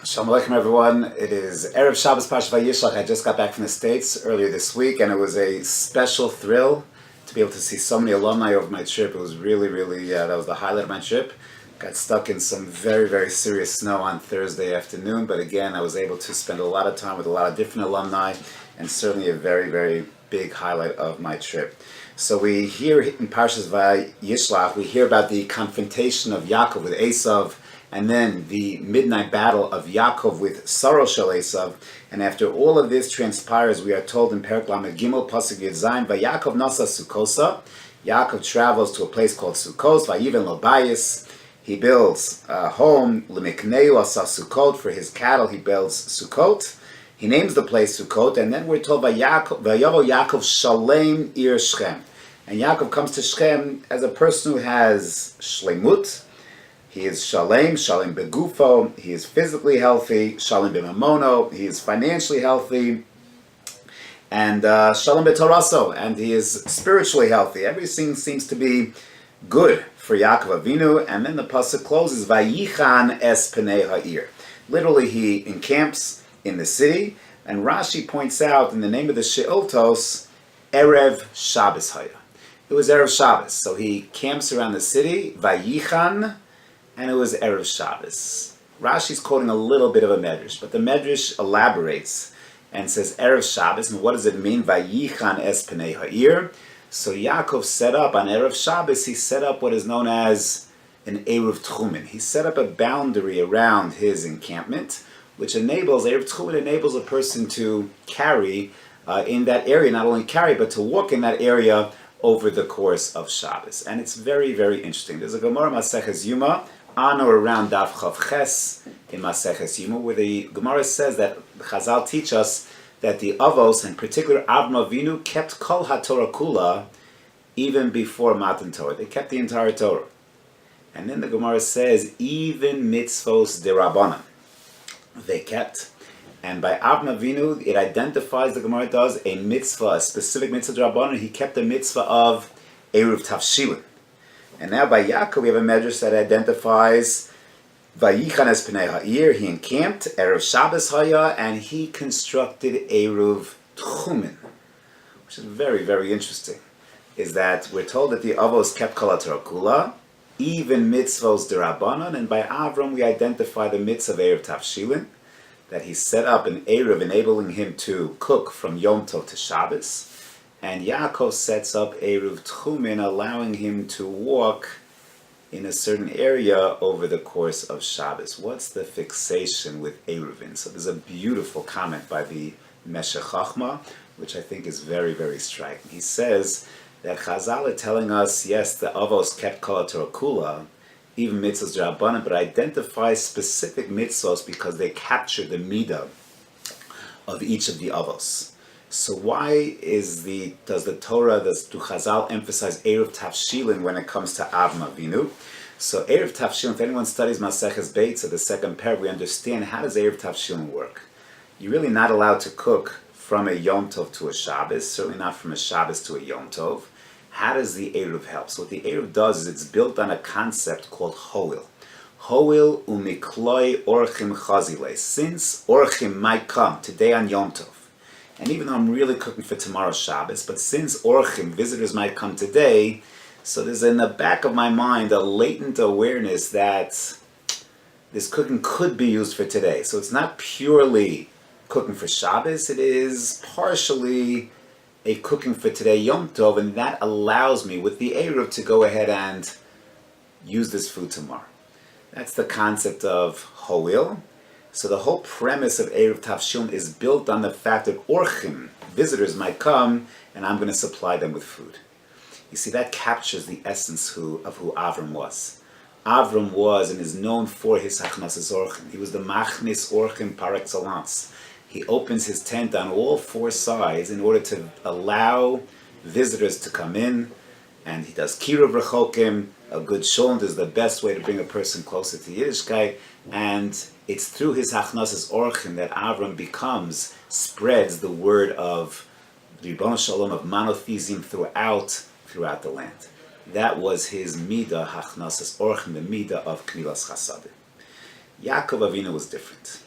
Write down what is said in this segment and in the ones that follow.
Shalom Aleichem, everyone. It is Erev Shabbos Parshat Vayishlach. I just got back from the States earlier this week, and it was a special thrill to be able to see so many alumni over my trip. It was really, that was the highlight of my trip. Got stuck in some very serious snow on Thursday afternoon, but again, I was able to spend a lot of time with a lot of different alumni, and certainly a very big highlight of my trip. So we hear in Parshas Vayishlach, we hear about the confrontation of Yaakov with Esav, and then the midnight battle of Yaakov with Saro Shel Esav. And after all of this transpires, we are told in Perek Lamed Gimel Pasuk Yud Zayin, Vayakov Nasa Sukkosa. Yaakov travels to a place called Sukkos, Vayiven Lo Bayis. He builds a home, Lemikneu Asa Sukkot, for his cattle he builds Sukkot. He names the place Sukkot, and then we're told Vayavo Yaakov Shalem Ir Shechem. And Yaakov comes to Shechem as a person who has Shlemut. He is Shalem Begufo, he is physically healthy, Shalem B'mamono, he is financially healthy, and Shalem B'toraso, and he is spiritually healthy. Everything seems to be good for Yaakov Avinu, and then the pasuk closes, Vayichan es Pnei Ha'ir. Literally, he encamps in the city, and Rashi points out in the name of the She'otos, Erev Shabbos Haya. It was Erev Shabbos, so he camps around the city, Vayichan, and it was Erev Shabbos. Rashi's quoting a little bit of a medrash, but the medrash elaborates and says Erev Shabbos, and what does it mean? Vayichan es Pnei Ha'ir. So Yaakov set up on Erev Shabbos, he set up what is known as an Eruv Tchumen. He set up a boundary around his encampment, which enables, Eruv Tchumen enables a person to carry in that area, not only carry, but to walk in that area over the course of Shabbos. And it's very interesting. There's a Gemara Maseches Yuma, on or around Daf Chav Ches in Maseches Yuma, where the Gemara says that Chazal teach us that the Avos, in particular Avram Avinu, kept Kol HaTorah Kula even before Matan Torah. They kept the entire Torah. And then the Gemara says, even mitzvos derabanan, they kept. And by Avram Avinu, it identifies, the Gemara does, a mitzvah, a specific mitzvah derabanan. He kept the mitzvah of Eruv Tavshilin. And now by Yaakov we have a medrash that identifies Vayichan es Pnei Ha'ir. He encamped Erev Shabbos Haya, and he constructed Eruv Tchumen, which is very interesting. Is that we're told that the Avos kept Kol HaTorah Kula, even mitzvos derabanan, and by Avram we identify the mitzvah of Erev Tavshilin, that he set up an Erev enabling him to cook from Yom Tov to Shabbos. And Yaakov sets up Eruv Tchumen, allowing him to walk in a certain area over the course of Shabbos. What's the fixation with Eruvin? So there's a beautiful comment by the Meshech Chachma, which I think is very striking. He says that Chazal are telling us, yes, the Avos kept Kol HaTorah Kula, even mitzvahs d'Rabbanan, but identify specific mitzvahs because they capture the midah of each of the Avos. So why does do Chazal emphasize Erev Tavshilin when it comes to Avram Avinu? So Erev Tavshilin, if anyone studies Maseches Beitza, the second pair, we understand how does Erev Tavshilin work. You're really not allowed to cook from a Yom Tov to a Shabbos, certainly not from a Shabbos to a Yom Tov. How does the Erev help? So what the Erev does is it's built on a concept called Hoil. Hoil umikloi orchim chazile. Since orchim might come today on Yom Tov, and even though I'm really cooking for tomorrow's Shabbos, but since Orchim, visitors might come today, so there's in the back of my mind a latent awareness that this cooking could be used for today. So it's not purely cooking for Shabbos, it is partially a cooking for today, Yom Tov, and that allows me with the Eruv to go ahead and use this food tomorrow. That's the concept of Hoil. So the whole premise of Erev Tavshilin is built on the fact that Orchim, visitors, might come, and I'm going to supply them with food. You see, that captures the essence of who Avram was. Avram was and is known for his Hachnasis Orchim. He was the Machnis Orchim par excellence. He opens his tent on all four sides in order to allow visitors to come in, and he does Kiruv Rechokim. A good shulent is the best way to bring a person closer to Yiddishkeit, and it's through his Hachnasis Orchim that Avram spreads the word of Ribono Shalom, of monotheism throughout the land. That was his midah Hachnasis Orchim, the midah of Knilas Chasadim. Yaakov Avinu was different.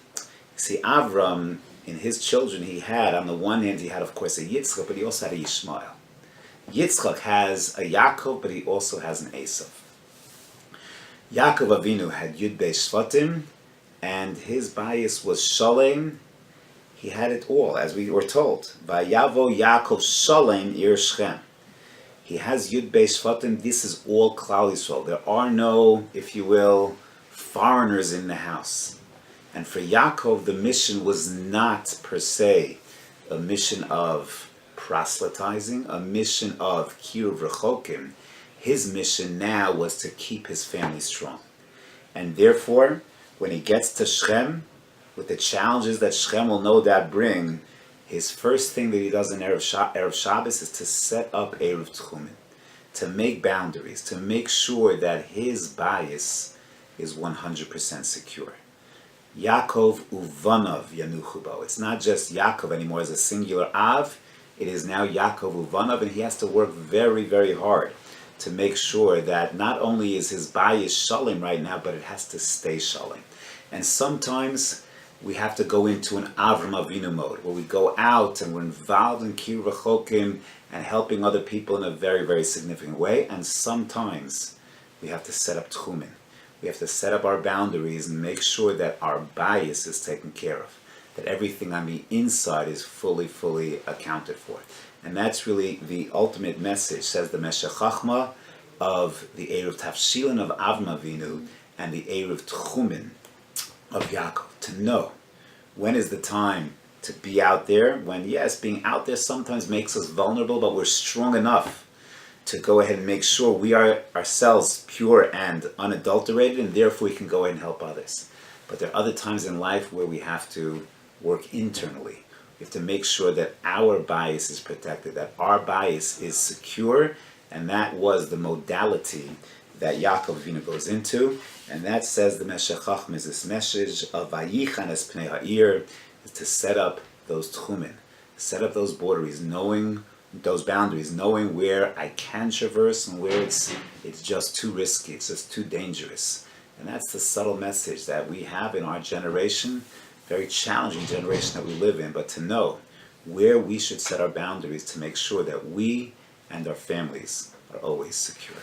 See, Avram, in his children, he had, on the one hand, he had, of course, a Yitzchak, but he also had a Yishmael. Yitzchak has a Yaakov, but he also has an Esav. Yaakov Avinu had Yud Beis Shvatim, and his bias was Shalem. He had it all, as we were told. Vayavo Yaakov Shalem Ir Shechem. He has Yud Beis Shvatim. This is all Klal Yisrael. There are no, if you will, foreigners in the house. And for Yaakov, the mission was not per se a mission of proselytizing, a mission of Kiruv Rechokim. His mission now was to keep his family strong. And therefore, when he gets to Shechem, with the challenges that Shechem will no doubt bring, his first thing that he does in Erev Shabbos is to set up Erev Tchumen, to make boundaries, to make sure that his bias is 100% secure. Yaakov Uvanav Yanuchubo. It's not just Yaakov anymore as a singular Av, it is now Yaakov Uvanav, and he has to work very, very hard to make sure that not only is his bias Shalem right now, but it has to stay Shalem. And sometimes we have to go into an Avram Avinu mode, where we go out and we're involved in Kiruv Rechokim and helping other people in a very, very significant way. And sometimes we have to set up Tchumen. We have to set up our boundaries and make sure that our bias is taken care of, that everything on the inside is fully, fully accounted for. And that's really the ultimate message, says the Meshech Chachma, of the Erev Tafshilin of Avram Avinu and the Erev Tchumen of Yaakov. To know when is the time to be out there, when, yes, being out there sometimes makes us vulnerable, but we're strong enough to go ahead and make sure we are ourselves pure and unadulterated, and therefore we can go ahead and help others. But there are other times in life where we have to work internally. We have to make sure that our bias is protected, that our bias is secure, and that was the modality that Yaakov Avinu goes into. And that, says the Meshech Chacham, is this message of Vayichan es Pnei Ha'ir, is to set up those tchumen, set up those boundaries, knowing those boundaries, knowing where I can traverse and where it's just too risky, it's just too dangerous. And that's the subtle message that we have in our generation, very challenging generation that we live in, but to know where we should set our boundaries to make sure that we and our families are always secure.